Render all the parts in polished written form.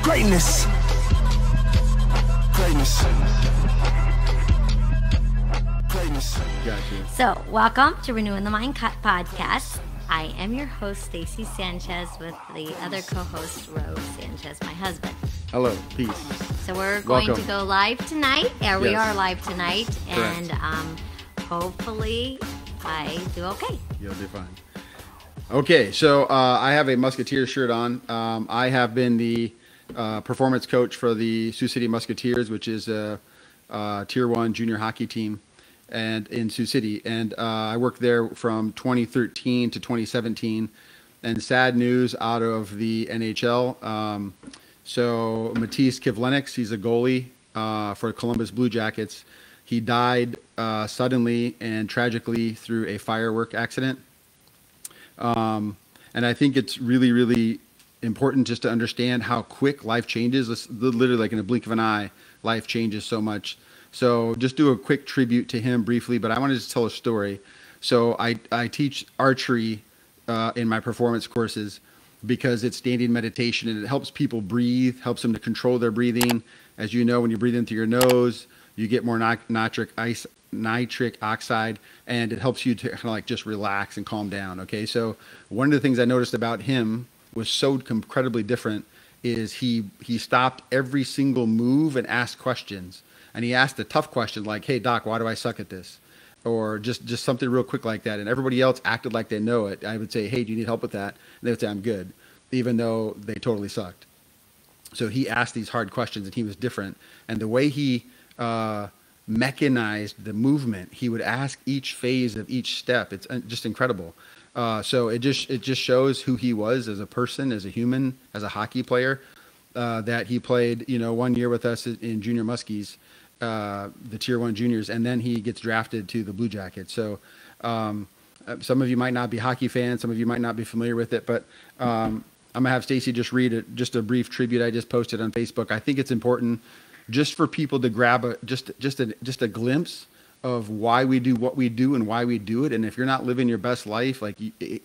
Greatness. Greatness. Greatness. Gotcha. So, welcome to Renewing the Mind podcast. I am your host, Stacy Sanchez, with the other co-host, Rose Sanchez, my husband. Hello. Peace. So we're going Welcome. to go live tonight. We Yes. are live tonight, Correct. and hopefully I do okay. You'll do fine. Okay, so I have a Musketeers shirt on. I have been the performance coach for the Sioux City Musketeers, which is a Tier 1 junior hockey team and in Sioux City. And I worked there from 2013 to 2017. And sad news out of the NHL. So Matisse Kivlenieks, he's a goalie for Columbus Blue Jackets. He died suddenly and tragically through a firework accident. And I think it's really, really important just to understand how quick life changes. Literally, like in a blink of an eye, life changes so much. So just do a quick tribute to him briefly, but I wanted to tell a story. So I teach archery in my performance courses because it's standing meditation and it helps people breathe, helps them to control their breathing. As you know, when you breathe in through your nose, you get more nitric oxide, and it helps you to kind of like just relax and calm down. Okay, so one of the things I noticed about him was so incredibly different is he stopped every single move and asked questions. And he asked a tough question like, "Hey doc, why do I suck at this?" Or just something real quick like that. And everybody else acted like they know it. I would say, "Hey, do you need help with that?" And they would say, "I'm good," even though they totally sucked. So he asked these hard questions, and he was different. And the way he mechanized the movement, he would ask each phase of each step. It's just incredible. So it just shows who he was as a person, as a human, as a hockey player. That he played, 1 year with us in Junior Muskies, the Tier 1 juniors, and then he gets drafted to the Blue Jackets. So some of you might not be hockey fans, some of you might not be familiar with it, but I'm gonna have Stacy just read just a brief tribute I just posted on Facebook. I think it's important just for people to grab just a glimpse of why we do what we do and why we do it. And if you're not living your best life, like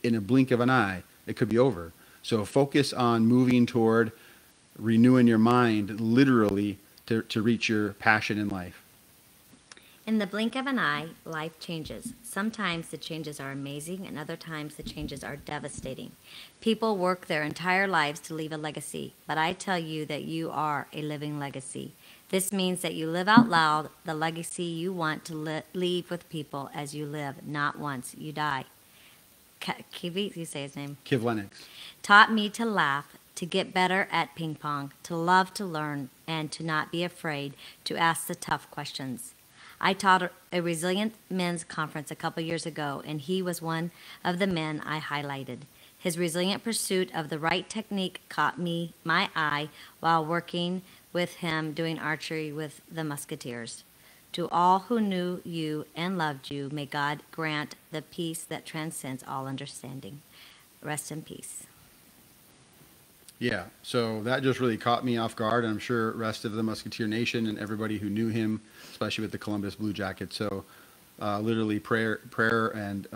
in a blink of an eye, it could be over. So focus on moving toward renewing your mind, literally, to reach your passion in life. In the blink of an eye, life changes. Sometimes the changes are amazing, and other times the changes are devastating. People work their entire lives to leave a legacy, but I tell you that you are a living legacy. This means that you live out loud the legacy you want to leave with people as you live, not once you die. Kiwi, you say his name? Kivlenieks. Taught me to laugh, to get better at ping pong, to love to learn, and to not be afraid to ask the tough questions. I taught a Resilient Men's Conference a couple years ago, and he was one of the men I highlighted. His resilient pursuit of the right technique caught my eye while working with him doing archery with the Musketeers. To all who knew you and loved you, may God grant the peace that transcends all understanding. Rest in peace. Yeah, so that just really caught me off guard, and I'm sure the rest of the Musketeer Nation and everybody who knew him, especially with the Columbus Blue Jackets. So literally prayer and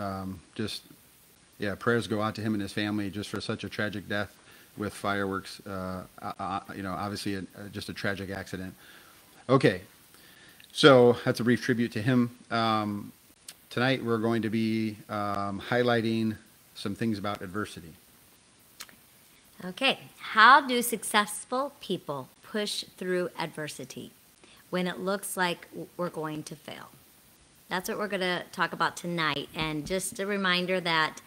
prayers go out to him and his family just for such a tragic death with fireworks. Obviously just a tragic accident. Okay, so that's a brief tribute to him. Tonight we're going to be highlighting some things about adversity. Okay, how do successful people push through adversity when it looks like we're going to fail? That's what we're going to talk about tonight. And just a reminder that,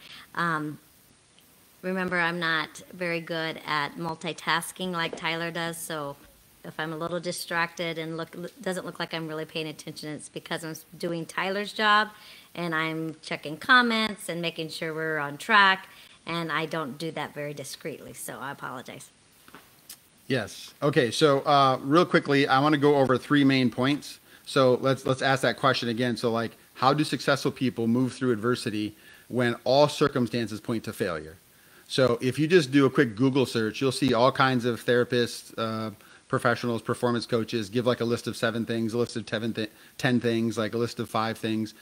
remember, I'm not very good at multitasking like Tyler does, so if I'm a little distracted and doesn't look like I'm really paying attention, it's because I'm doing Tyler's job and I'm checking comments and making sure we're on track. And I don't do that very discreetly, so I apologize. Yes. Okay. So real quickly, I want to go over 3 main points. So let's ask that question again. So like, how do successful people move through adversity when all circumstances point to failure? So if you just do a quick Google search, you'll see all kinds of therapists, professionals, performance coaches give like a list of 7 things, a list of 10 things, like a list of 5 things.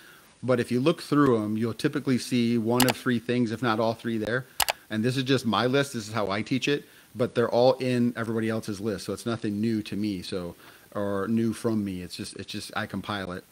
But if you look through them, you'll typically see one of 3 things, if not all 3 there. And this is just my list. This is how I teach it. but they're all in everybody else's list. So it's nothing new to me. So, or new from me. It's just, I compile it.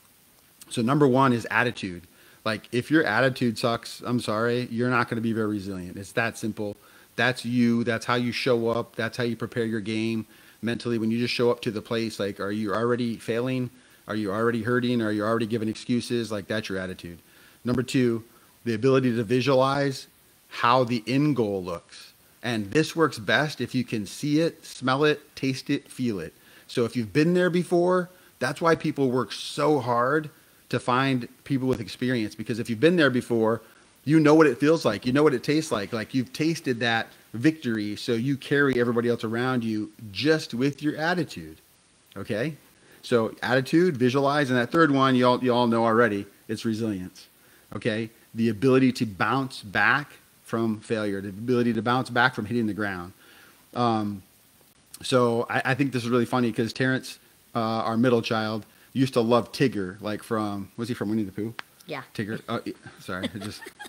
So number one is attitude. Like if your attitude sucks, I'm sorry, you're not going to be very resilient. It's that simple. That's you. That's how you show up. That's how you prepare your game mentally. When you just show up to the place, like, are you already failing? Are you already hurting? Are you already giving excuses? Like that's your attitude. Number two, the ability to visualize how the end goal looks. And this works best if you can see it, smell it, taste it, feel it. So if you've been there before, that's why people work so hard to find people with experience, because if you've been there before, you know what it feels like. You know what it tastes like you've tasted that victory. So you carry everybody else around you just with your attitude. Okay. So attitude, visualize. And that third one, you all know already, it's resilience. Okay. The ability to bounce back from failure, the ability to bounce back from hitting the ground. So I think this is really funny because Terrence, our middle child, used to love Tigger, like was he from Winnie the Pooh? Yeah. Tigger. Oh, sorry.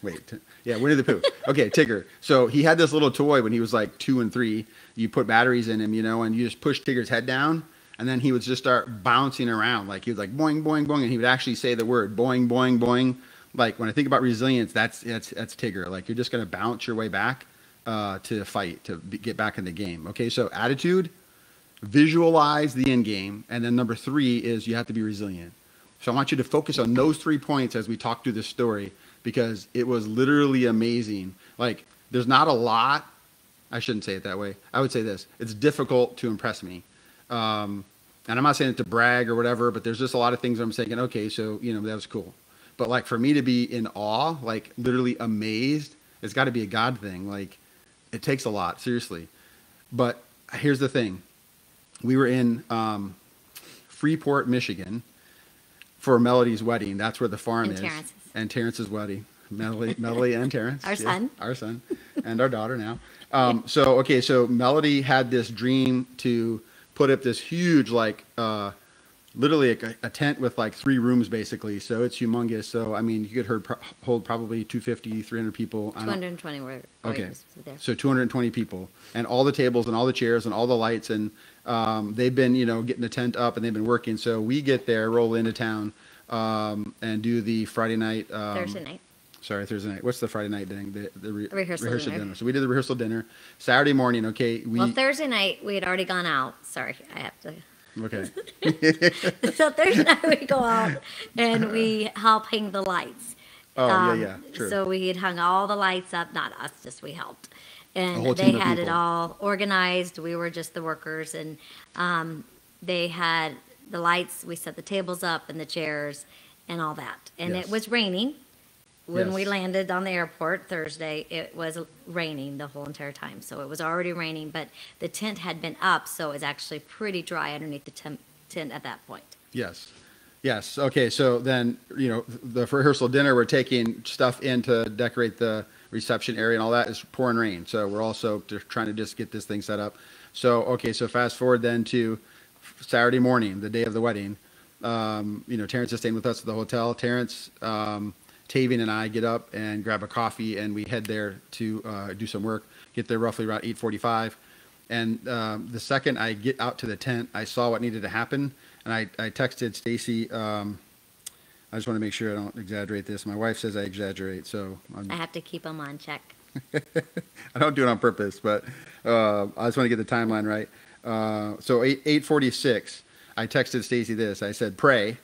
Wait. Yeah, Winnie the Pooh. Okay, Tigger. So he had this little toy when he was like 2 and 3. You put batteries in him, and you just push Tigger's head down, and then he would just start bouncing around. Like he was like boing, boing, boing, and he would actually say the word boing, boing, boing. Like when I think about resilience, that's Tigger. Like you're just going to bounce your way back to fight, to get back in the game. Okay, so attitude, visualize the end game, and then number 3 is you have to be resilient. So I want you to focus on those 3 points as we talk through this story, because it was literally amazing. Like there's not a lot. I shouldn't say it that way. I would say this: it's difficult to impress me. And I'm not saying it to brag or whatever, but there's just a lot of things I'm saying, okay, so that was cool. But like for me to be in awe, like literally amazed, it's got to be a God thing. Like it takes a lot, seriously. But here's the thing: we were in Freeport, Michigan, for Melody's wedding. That's where the farm is. Terrence's. And Terrence's wedding. Melody and Terrence. Our son. Our son. And our daughter now. So Melody had this dream to put up this huge, like, literally a tent with like 3 rooms basically. So it's humongous. So, I mean, you could hold probably 250, 300 people. 220 were okay. there. So 220 people, and all the tables and all the chairs and all the lights. And they've been, getting the tent up, and they've been working. So we get there, roll into town, and do the Friday night. Thursday night. Sorry, Thursday night. What's the Friday night thing? The rehearsal dinner. So we did the rehearsal dinner. Saturday morning, okay. Well, Thursday night, we had already gone out. Sorry, I have to. Okay. So Thursday night, we go out, and we help hang the lights. Oh, yeah, true. So we had hung all the lights up, not us, just we helped. And whole they team of had it people. all organized. We were just the workers, and they had the lights. We set the tables up and the chairs and all that. And Yes. it was raining. When we Yes. landed on the airport Thursday, it was raining the whole entire time. So it was already raining, but the tent had been up, so it was actually pretty dry underneath the tent at that point. Yes. Yes. Okay. So then, the rehearsal dinner, we're taking stuff in to decorate the reception area, and all that is pouring rain. So we're also trying to just get this thing set up. So, okay. So fast forward then to Saturday morning, the day of the wedding. Terrence is staying with us at the hotel. Terrence, Tavian and I get up and grab a coffee, and we head there to do some work. Get there roughly around 8:45. And the second I get out to the tent, I saw what needed to happen. And I texted Stacy. I just want to make sure I don't exaggerate this. My wife says I exaggerate, so I have to keep them on check. I don't do it on purpose, but I just want to get the timeline right. So 8:46, I texted Stacy this. I said, pray,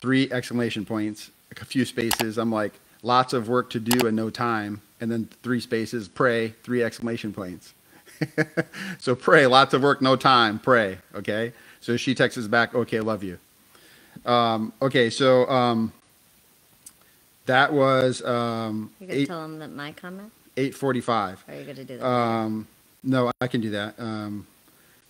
3 exclamation points, a few spaces. I'm like, lots of work to do and no time. And then 3 spaces, pray, 3 exclamation points. So pray, lots of work, no time, pray. Okay. So she texts back, okay, love you. Okay. So that was You're going to tell them that my comment? 8:45. Or are you going to do that? No, I can do that.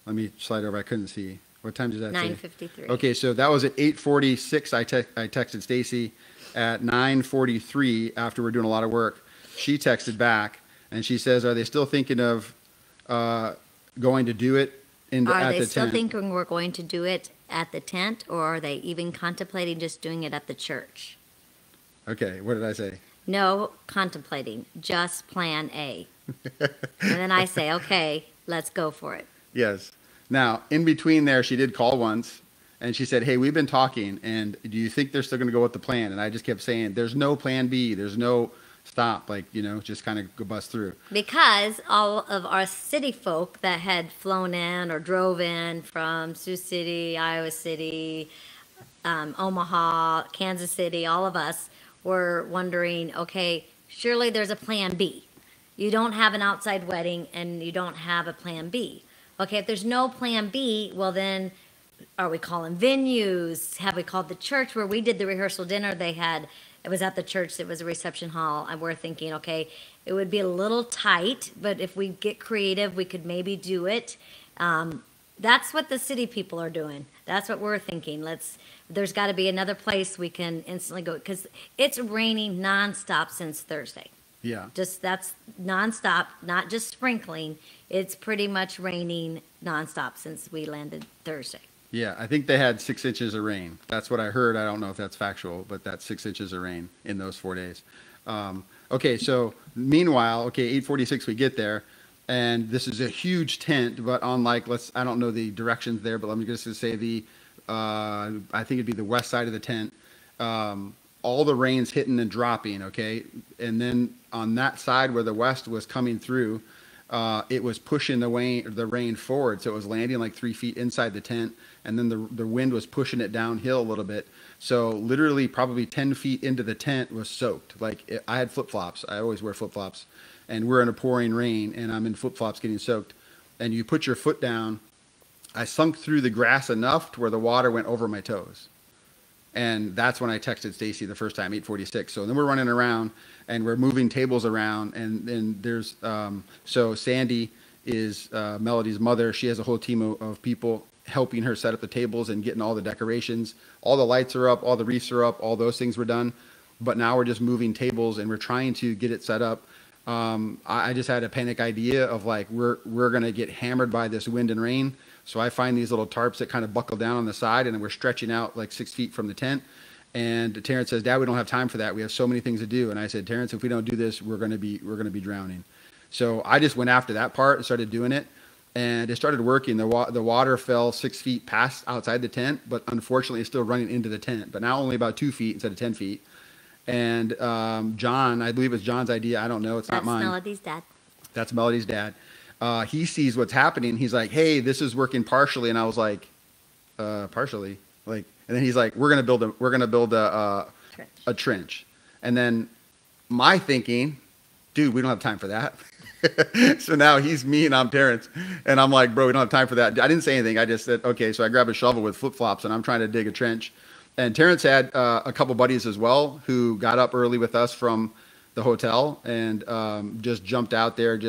Let me slide over. I couldn't see. What time does that say? 9:53. Okay, so that was at 8:46. I texted Stacy at 9:43 after we're doing a lot of work. She texted back, and she says, "Are they still thinking of going to do it at the tent?" Are they still thinking we're going to do it at the tent, or are they even contemplating just doing it at the church? Okay, what did I say? No contemplating, just plan A. And then I say, okay, Let's go for it. Yes. Now, in between there, she did call once, and she said, "Hey, we've been talking, and do you think they're still going to go with the plan?" And I just kept saying, "There's no plan B. There's no stop. Like, just kind of go bust through." Because all of our city folk that had flown in or drove in from Sioux City, Iowa City, Omaha, Kansas City, all of us were wondering, okay, surely there's a plan B. You don't have an outside wedding and you don't have a plan B. Okay, if there's no plan B, well then, are we calling venues? Have we called the church where we did the rehearsal dinner? It was at the church, it was a reception hall, and we're thinking, okay, it would be a little tight, but if we get creative, we could maybe do it. That's what the city people are doing. That's what we're thinking. There's got to be another place we can instantly go, because it's raining nonstop since Thursday. Yeah. That's nonstop, not just sprinkling. It's pretty much raining nonstop since we landed Thursday. Yeah, I think they had 6 inches of rain. That's what I heard. I don't know if that's factual, but that's 6 inches of rain in those 4 days. Okay, so meanwhile, 8:46 we get there, and this is a huge tent, but on I don't know the directions there, but let me just say I think it'd be the west side of the tent. All the rain's hitting and dropping, okay? And then on that side where the west was coming through, it was pushing the rain forward, so it was landing like 3 feet inside the tent, and then the wind was pushing it downhill a little bit. So literally probably 10 feet into the tent was soaked. I had flip-flops. I always wear flip-flops, and we're in a pouring rain, and I'm in flip-flops getting soaked. And you put your foot down. I sunk through the grass enough to where the water went over my toes. And that's when I texted Stacy the first time, 8:46. So then we're running around and we're moving tables around. And then there's, so Sandy is Melody's mother. She has a whole team of people helping her set up the tables and getting all the decorations. All the lights are up, all the wreaths are up, all those things were done. But now we're just moving tables and we're trying to get it set up. I just had a panic idea of we're going to get hammered by this wind and rain. So I find these little tarps that kind of buckle down on the side, and then we're stretching out like 6 feet from the tent. And Terrence says, "Dad, we don't have time for that. We have so many things to do." And I said, "Terrence, if we don't do this, we're going to be drowning." So I just went after that part and started doing it, and it started working. The water fell 6 feet past outside the tent, but unfortunately it's still running into the tent, but now only about 2 feet instead of 10 feet. And John, I believe it's John's idea. I don't know. It's not mine. That's Melody's dad. That's Melody's dad. He sees what's happening. He's like, "Hey, this is working partially." And I was like, "Partially?" And then he's like, "We're gonna build a trench." And then my thinking, "Dude, we don't have time for that." So now he's me and I'm Terrence, and I'm like, "Bro, we don't have time for that." I didn't say anything. I just said, "Okay." So I grabbed a shovel with flip flops and I'm trying to dig a trench. And Terrence had a couple buddies as well who got up early with us from the hotel and just jumped out there,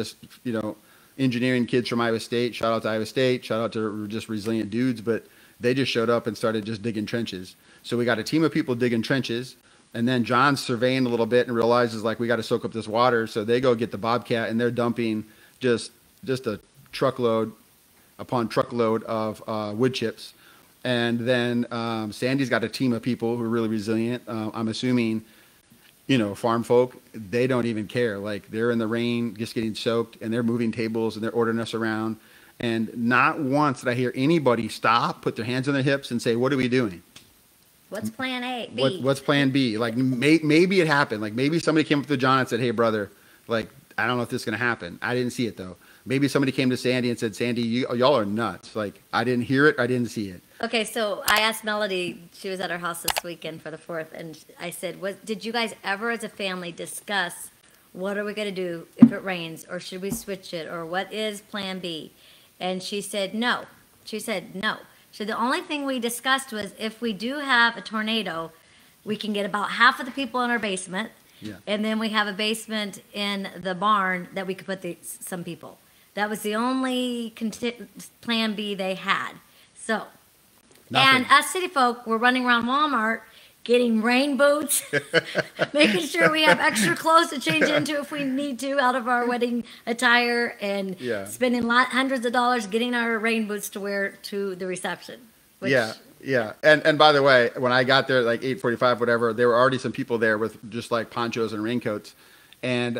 engineering kids from Iowa State. Shout out to Iowa State. Shout out to just resilient dudes. But they just showed up and started just digging trenches. So we got a team of people digging trenches. And then John's surveying a little bit and realizes we got to soak up this water. So they go get the Bobcat and they're dumping just a truckload upon truckload of wood chips. And then Sandy's got a team of people who are really resilient. I'm assuming, farm folk, they don't even care. They're in the rain, just getting soaked, and they're moving tables and they're ordering us around. And not once did I hear anybody stop, put their hands on their hips, and say, "What are we doing? What's plan A, B? What's plan B?" Maybe it happened. Maybe somebody came up to John and said, "Hey, brother, I don't know if this is going to happen." I didn't see it, though. Maybe somebody came to Sandy and said, "Sandy, y'all are nuts." I didn't hear it. I didn't see it. Okay, so I asked Melody, she was at our house this weekend for the 4th, and I said, did you guys ever as a family discuss what are we going to do if it rains, or should we switch it, or what is plan B? And she said no. She said no. So the only thing we discussed was if we do have a tornado, we can get about half of the people in our basement, and then we have a basement in the barn that we could put some people. That was the only plan B they had. So... Nothing. And us city folk were running around Walmart getting rain boots, making sure we have extra clothes to change into if we need to out of our wedding attire, and spending hundreds of dollars getting our rain boots to wear to the reception. Yeah. And by the way, when I got there 8:45, whatever, there were already some people there with just ponchos and raincoats. And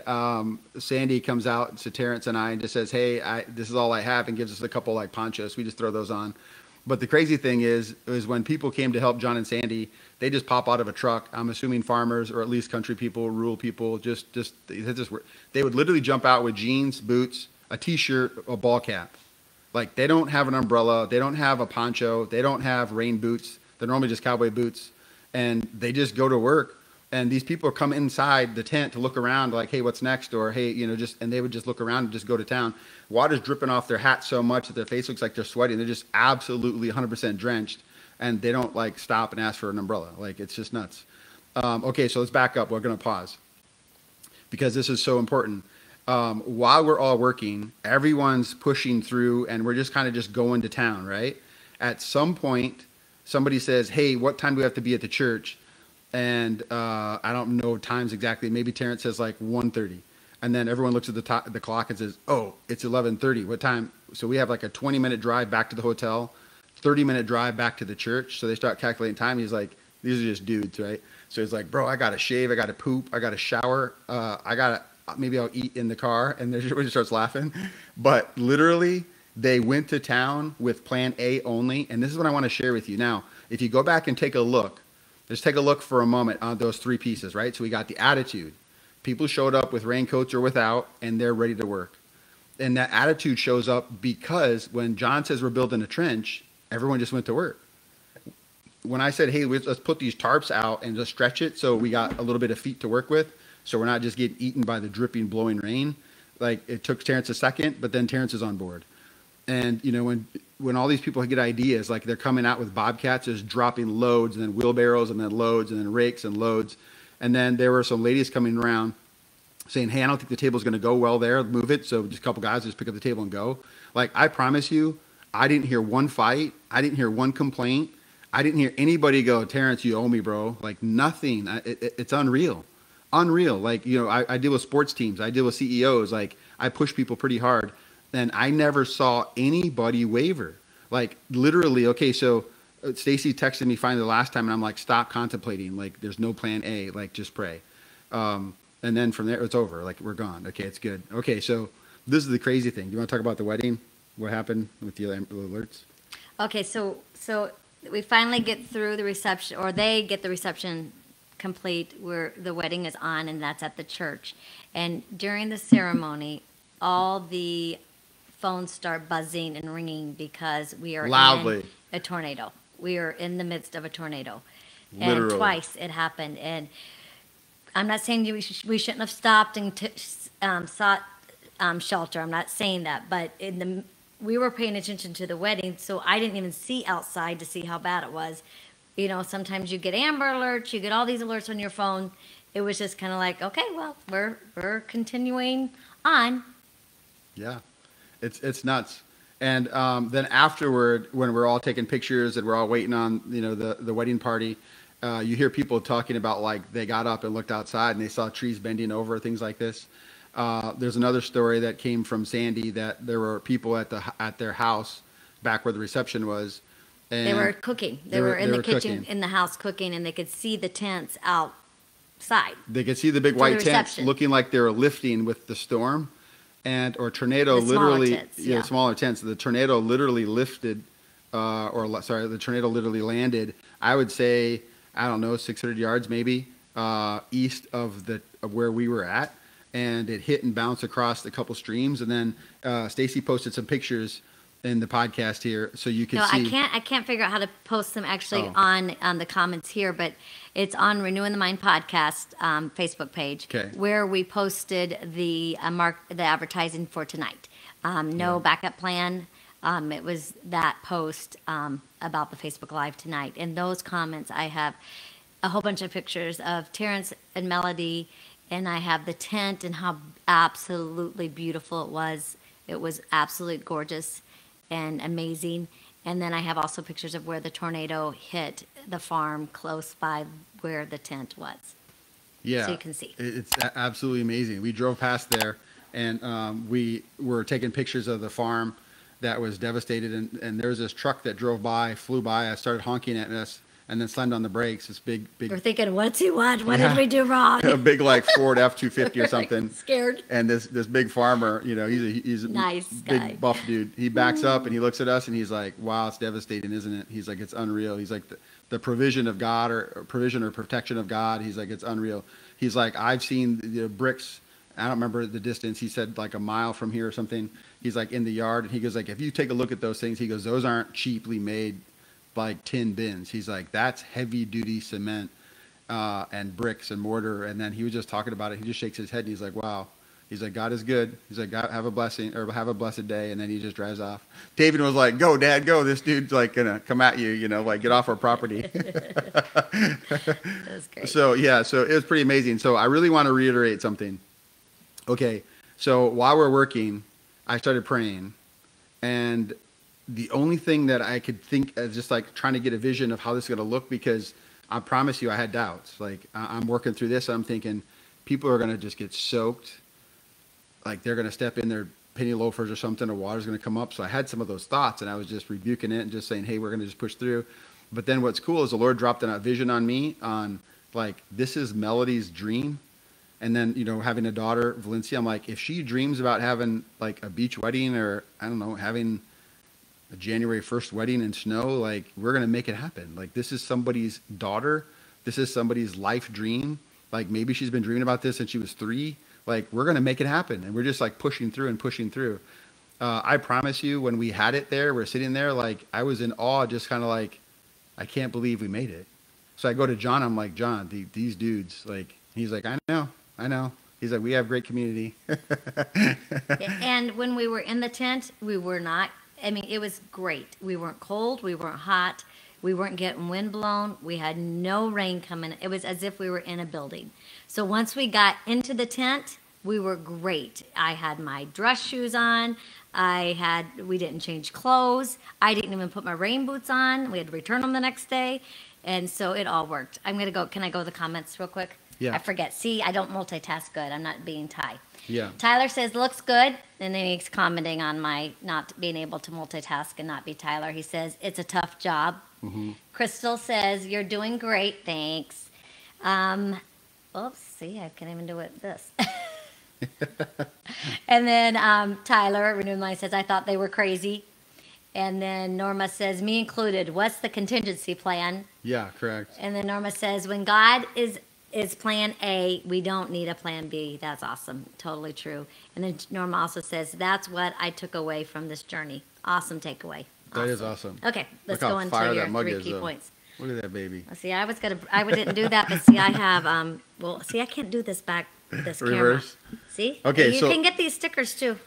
Sandy comes out to Terrence and I and just says, "Hey, this is all I have," and gives us a couple like ponchos. We just throw those on. But the crazy thing is when people came to help John and Sandy, they just pop out of a truck. I'm assuming farmers or at least country people, rural people, they would literally jump out with jeans, boots, a t-shirt, a ball cap. Like they don't have an umbrella, they don't have a poncho, they don't have rain boots. They're normally just cowboy boots, and they just go to work. And these people come inside the tent to look around, like, "Hey, what's next?" Or, "Hey, and they would just look around and just go to town. Water's dripping off their hats so much that their face looks like they're sweating. They're just absolutely 100% drenched, and they don't like stop and ask for an umbrella. Like it's just nuts. Okay, so let's back up. We're going to pause because this is so important. While we're all working, everyone's pushing through, and we're just kind of just going to town, right? At some point, somebody says, "Hey, what time do we have to be at the church?" And I don't know times exactly. Maybe Terrence says like 1:30. And then everyone looks at the clock and says, "Oh, it's 11:30. What time?" So we have like a 20-minute drive back to the hotel, 30-minute drive back to the church. So they start calculating time. He's like, these are just dudes, right? So he's like, "Bro, I got to shave. I got to poop. I got to shower. Maybe I'll eat in the car." And everybody starts laughing. But literally, they went to town with plan A only. And this is what I want to share with you. Now, if you go back and take a look, let's take a look for a moment on those three pieces, right? So we got the attitude. People showed up with raincoats or without, and they're ready to work. And that attitude shows up because when John says we're building a trench, everyone just went to work. When I said, "Hey, let's put these tarps out and just stretch it so we got a little bit of feet to work with, so we're not just getting eaten by the dripping, blowing rain," like it took Terrence a second, but then Terrence is on board. And when all these people get ideas, like they're coming out with bobcats, just dropping loads and then wheelbarrows and then loads and then rakes and loads. And then there were some ladies coming around saying, "Hey, I don't think the table's going to go well there. Move it." So just a couple guys just pick up the table and go. Like, I promise you, I didn't hear one fight. I didn't hear one complaint. I didn't hear anybody go, "Terrence, you owe me, bro." Like nothing. It's unreal. Unreal. Like, I deal with sports teams. I deal with CEOs. Like I push people pretty hard. And I never saw anybody waver. Like literally, okay, so Stacy texted me finally the last time, and I'm like, "Stop contemplating. Like there's no plan A. Like just pray." And then from there, it's over. Like we're gone. Okay, it's good. Okay, so this is the crazy thing. Do you want to talk about the wedding? What happened with the alerts? Okay, so we finally get through the reception, or they get the reception complete where the wedding is on, and that's at the church. And during the ceremony, all the phones start buzzing and ringing because we are loudly in a tornado. We are in the midst of a tornado. Literally. And twice it happened. And I'm not saying we shouldn't have stopped and sought shelter. I'm not saying that. But we were paying attention to the wedding, so I didn't even see outside to see how bad it was. Sometimes you get Amber Alerts, you get all these alerts on your phone. It was just kind of like, okay, well, we're continuing on. Yeah. It's nuts. And then afterward, when we're all taking pictures and we're all waiting on, the wedding party, you hear people talking about like they got up and looked outside and they saw trees bending over, things like this. There's another story that came from Sandy that there were people at their house back where the reception was. And they were cooking. They were in the kitchen in the house cooking, and they could see the tents outside. They could see the big white tents looking like they were lifting with the storm. Or tornado literally, smaller tents. The tornado literally lifted, the tornado literally landed. I would say, I don't know, 600 yards maybe east of where we were at, and it hit and bounced across a couple streams. And then Stacy posted some pictures in the podcast here, so you can see. I can't figure out how to post them actually on the comments here, but it's on Renewing the Mind podcast Facebook page, where we posted the advertising for tonight. No backup plan. It was that post about the Facebook Live tonight. In those comments, I have a whole bunch of pictures of Terrence and Melody, and I have the tent and how absolutely beautiful it was. It was absolutely gorgeous and amazing. And then I have also pictures of where the tornado hit the farm close by where the tent was. Yeah. So you can see. It's absolutely amazing. We drove past there, and we were taking pictures of the farm that was devastated. And there was this truck that drove by, flew by. I started honking at us, and then slammed on the brakes. This big We're thinking, what's he want? What did we do wrong? a big like Ford F-250 or something. Scared. And this big farmer, you know, he's a Nice big guy. buff dude. He backs up and he looks at us and he's like, "Wow, it's devastating, isn't it?" He's like, "It's unreal." He's like, the provision of God or provision or protection of God. He's like, "It's unreal." He's like, "I've seen the bricks. I don't remember the distance. He said like a mile from here or something." He's like in the yard, and he goes like, "If you take a look at those things," he goes, "those aren't cheaply made like tin bins." He's like, "That's heavy duty cement and bricks and mortar." And then he was just talking about it. He just shakes his head and he's like, "Wow." He's like, "God is good." He's like, "God, have a blessing or have a blessed day." And then he just drives off. David was like, "Go, Dad, go. This dude's like gonna come at you, you know, like get off our property." That's great. So yeah, so it was pretty amazing. So I really want to reiterate something. Okay, so while we're working, I started praying, and the only thing that I could think of, just like trying to get a vision of how this is going to look, because I promise you I had doubts. Like I'm working through this, and I'm thinking people are going to just get soaked. Like they're going to step in their penny loafers or something, or water's going to come up. So I had some of those thoughts, and I was just rebuking it and just saying, "Hey, we're going to just push through." But then what's cool is the Lord dropped a vision on me on like, this is Melody's dream. And then, you know, having a daughter, Valencia, I'm like, if she dreams about having like a beach wedding, or I don't know, having a January 1st wedding in snow, like we're going to make it happen. Like this is somebody's daughter. This is somebody's life dream. Like maybe she's been dreaming about this since she was 3. Like we're going to make it happen. And we're just like pushing through and pushing through. I promise you, when we had it there, we're sitting there, like I was in awe, just kind of like, I can't believe we made it. So I go to John. I'm like, "John, these dudes," like, he's like, I know. He's like, "We have great community." And when we were in the tent, we were not, I mean, it was great. We weren't cold. We weren't hot. We weren't getting wind blown. We had no rain coming. It was as if we were in a building. So once we got into the tent, we were great. I had my dress shoes on. We didn't change clothes. I didn't even put my rain boots on. We had to return them the next day. And so it all worked. I'm going to go, can I go to the comments real quick? Yeah. I forget. See, I don't multitask good. I'm not being Ty. Yeah. Tyler says, "Looks good." And then he's commenting on my not being able to multitask and not be Tyler. He says, "It's a tough job." Mm-hmm. Crystal says, "You're doing great. Thanks." Oops, see, I can't even do it this. And then Tyler, Renewed Mind, says, "I thought they were crazy." And then Norma says, "Me included. What's the contingency plan?" Yeah, correct. And then Norma says, "When God is plan A, we don't need a plan B." That's awesome. Totally true. And then Norma also says, "That's what I took away from this journey." Awesome takeaway. That is awesome. Okay, let's Look how go into fire your that mug 3 is, key though. points. Look at that baby. See, I didn't do that, but see, I have, well, see, I can't do this this Reverse. camera. See? Okay, You so- can get these stickers too.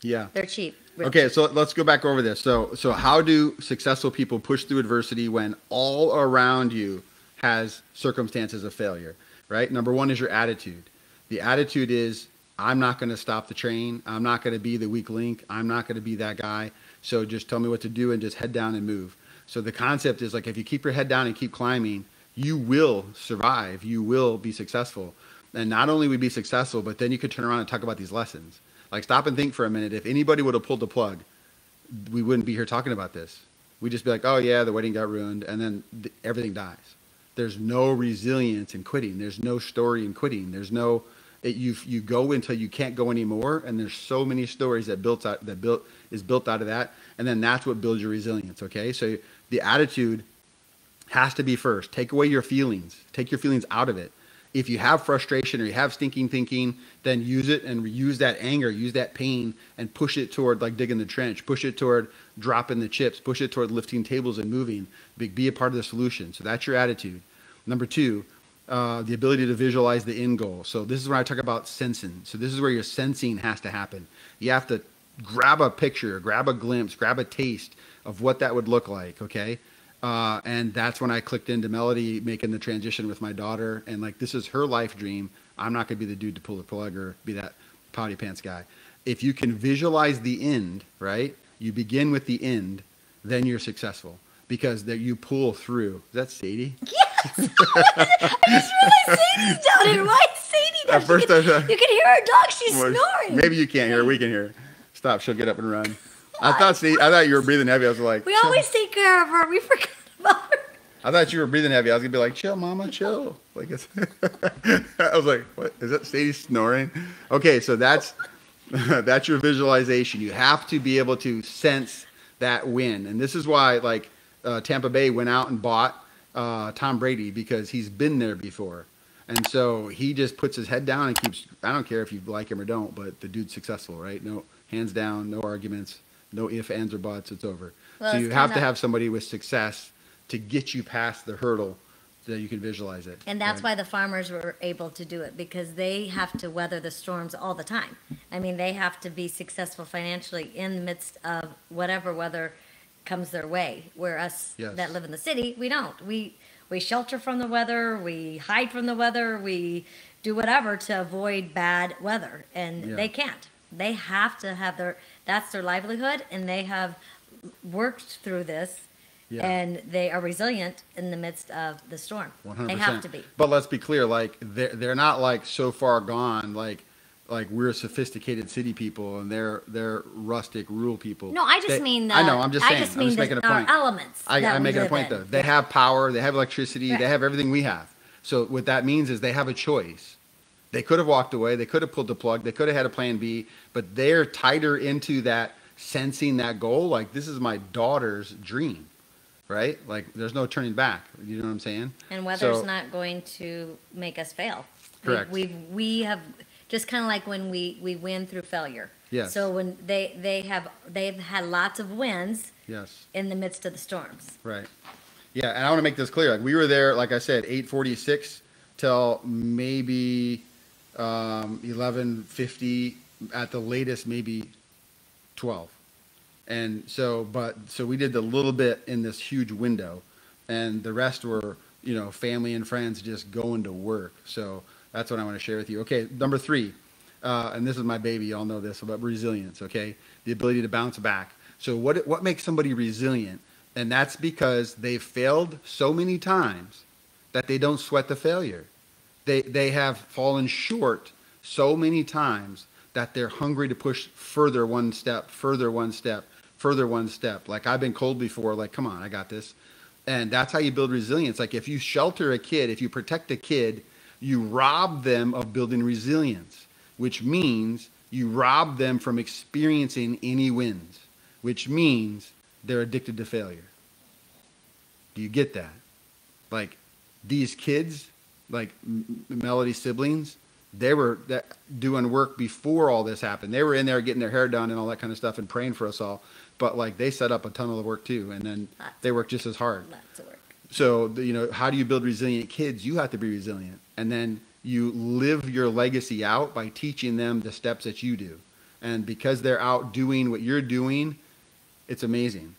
Yeah. They're cheap. Real Okay, so let's go back over this. So how do successful people push through adversity when all around you has circumstances of failure, right? Number one is your attitude. The attitude is, I'm not going to stop the train. I'm not going to be the weak link. I'm not going to be that guy. So just tell me what to do and just head down and move. So the concept is like, if you keep your head down and keep climbing, you will survive. You will be successful. And not only will you be successful, but then you could turn around and talk about these lessons. Like, stop and think for a minute. If anybody would have pulled the plug, we wouldn't be here talking about this. We'd just be like, "Oh yeah, the wedding got ruined," and then everything dies. There's no resilience in quitting. There's no story in quitting. There's no, you go until you can't go anymore, and there's so many stories that is built out of that, and then that's what builds your resilience. Okay, so the attitude has to be first. Take away your feelings. Take your feelings out of it. If you have frustration or you have stinking thinking, then use it and use that anger, use that pain, and push it toward like digging the trench, push it toward dropping the chips, push it toward lifting tables and moving. Be a part of the solution. So that's your attitude. Number two, the ability to visualize the end goal. So this is where I talk about sensing. So this is where your sensing has to happen. You have to grab a picture, grab a glimpse, grab a taste of what that would look like, okay? And that's when I clicked into Melody, making the transition with my daughter. And like, this is her life dream. I'm not going to be the dude to pull the plug or be that potty pants guy. If you can visualize the end, right? You begin with the end, then you're successful because that you pull through. Is that Sadie? Yes! I just realized Sadie's down here. Why is Sadie down At first you I can, thought- you can hear her dog. She's snoring. Maybe you can't hear her. We can hear her. Stop. She'll get up and run. I thought you were breathing heavy. I was like, We always take care of her. We forgot about her. I thought you were breathing heavy. I was gonna be like, chill, mama, chill. Like it's I was like, what is that? Sadie snoring? Okay, so that's that's your visualization. You have to be able to sense that win, and this is why like Tampa Bay went out and bought Tom Brady because he's been there before, and so he just puts his head down and keeps. I don't care if you like him or don't, but the dude's successful, right? No, hands down, no arguments, no ifs, ands, or buts. It's over. Well, So it's you have to kinda- have somebody with success to get you past the hurdle so that you can visualize it. And that's right? why the farmers were able to do it, because they have to weather the storms all the time. I mean, they have to be successful financially in the midst of whatever weather comes their way. Where us Yes. that live in the city, we don't. We shelter from the weather, we hide from the weather, we do whatever to avoid bad weather, and Yeah. they can't. They have to have that's their livelihood, and they have worked through this. Yeah. And they are resilient in the midst of the storm. 100%. They have to be. But let's be clear, like they're not like so far gone, like we're sophisticated city people and they're rustic rural people. No, I just They- mean. I know. I'm just saying. I just I'm mean just making a our point. elements. that I'm we making a live point in. though. They have power. They have electricity. Right. They have everything we have. So what that means is they have a choice. They could have walked away. They could have pulled the plug. They could have had a plan B. But they're tighter into that, sensing that goal. Like this is my daughter's dream, right? Like there's no turning back. You know what I'm saying? And weather's So- not going to make us fail. Correct. We have just kind of like when we win through failure. Yes. So when they've had lots of wins Yes. in the midst of the storms. Right. Yeah, and I want to make this clear. Like we were there, like I said, 8:46 till maybe 11:50 at the latest, maybe 12. And so, so we did the little bit in this huge window, and the rest were, family and friends just going to work. So that's what I want to share with you. Okay, number 3, and this is my baby. Y'all know this about resilience. Okay, the ability to bounce back. So what makes somebody resilient? And that's because they've failed so many times that they don't sweat the failure. They have fallen short so many times that they're hungry to push further one step, further one step, further one step. Like I've been cold before, like, come on, I got this. And that's how you build resilience. Like if you shelter a kid, if you protect a kid, you rob them of building resilience, which means you rob them from experiencing any wins, which means they're addicted to failure. Do you get that? Like these kids, like Melody's siblings, they were doing work before all this happened. They were in there getting their hair done and all that kind of stuff and praying for us all. But like they set up a ton of work too, and then they work just as hard. Lots of work. So how do you build resilient kids? You have to be resilient, and then you live your legacy out by teaching them the steps that you do. And because they're out doing what you're doing, it's amazing.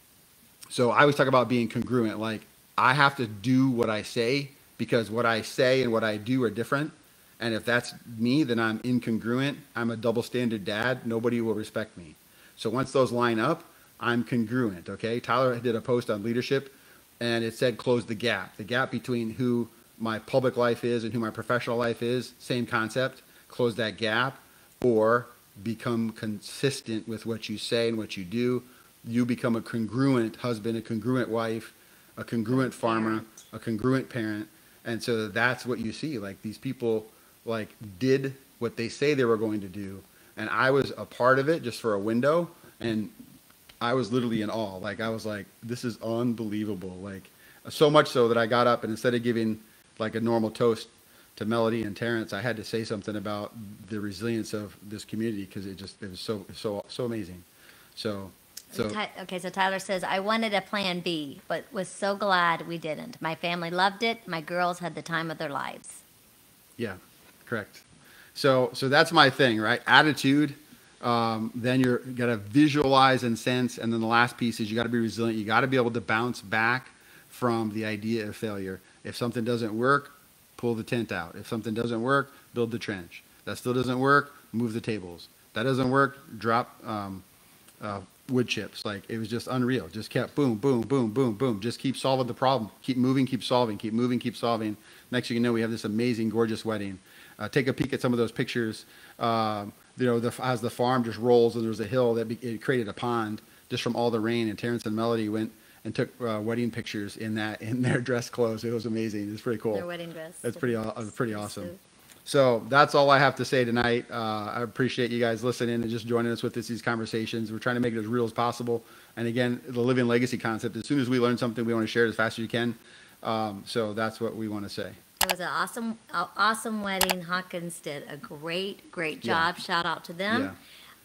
So I always talk about being congruent. Like I have to do what I say because what I say and what I do are different. And if that's me, then I'm incongruent. I'm a double standard dad. Nobody will respect me. So once those line up, I'm congruent. Okay. Tyler did a post on leadership and it said, close the gap between who my public life is and who my professional life is. Same concept, close that gap, or become consistent with what you say and what you do. You become a congruent husband, a congruent wife, a congruent farmer, a congruent parent. And so that's what you see. Like these people like did what they say they were going to do. And I was a part of it just for a window. And I was literally in awe. Like I was like, this is unbelievable. Like so much so that I got up and instead of giving like a normal toast to Melody and Terrence, I had to say something about the resilience of this community because it was so amazing. So Okay, so Tyler says, I wanted a plan B, but was so glad we didn't. My family loved it. My girls had the time of their lives. yeah, correct. So that's my thing, right? Attitude. Then you got to visualize and sense, and then the last piece is you got to be resilient. You got to be able to bounce back from the idea of failure. If something doesn't work, pull the tent out. If something doesn't work, build the trench. That still doesn't work, move the tables. That doesn't work, drop wood chips. Like it was just unreal. Just kept boom, boom, boom, boom, boom. Just keep solving the problem. Keep moving, keep solving, keep moving, keep solving. Next thing you know, we have this amazing, gorgeous wedding. Take a peek at some of those pictures. As the farm just rolls and there's a hill it created a pond just from all the rain. And Terrence and Melody went and took wedding pictures in their dress clothes. It was amazing. It's pretty cool. Their wedding dress. It's pretty awesome. So that's all I have to say tonight. I appreciate you guys listening and just joining us with these conversations. We're trying to make it as real as possible. And again, the living legacy concept, as soon as we learn something, we want to share it as fast as you can. So that's what we want to say. It was an awesome wedding. Hawkins did a great job. Yeah. Shout out to them.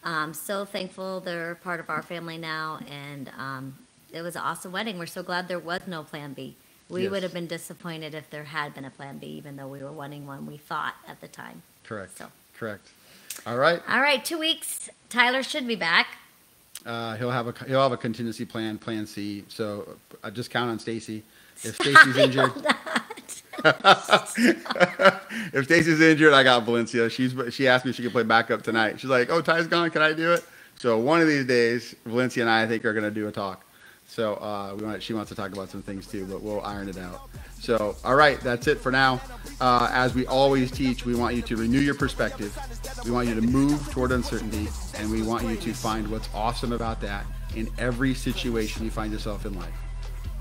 Yeah. So thankful they're part of our family now. And it was an awesome wedding. We're so glad there was no plan B. We Yes. would have been disappointed if there had been a plan B, even though we were wanting one, we thought at the time. Correct. So. Correct. All right. All right, 2 weeks. Tyler should be back. He'll have a contingency plan C. So I just count on Stacy. If Stacy's injured, if Stacy's injured, I got Valencia. She asked me if she could play backup tonight. She's like, "Oh, Ty's gone. Can I do it?" So one of these days, Valencia and I think are going to do a talk. So she wants to talk about some things too, but we'll iron it out. So, all right, that's it for now. As we always teach, we want you to renew your perspective. We want you to move toward uncertainty, and we want you to find what's awesome about that in every situation you find yourself in life.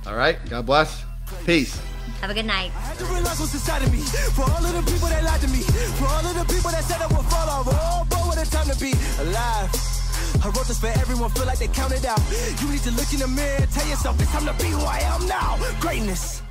All right, God bless. Peace. Have a good night. I had to realize what's inside of me. For all of the people that lied to me. For all of the people that said I would fall off. Oh, boy, what a time to be alive. I wrote this for everyone, feel like they counted out. You need to look in the mirror and tell yourself it's time to be who I am now. Greatness.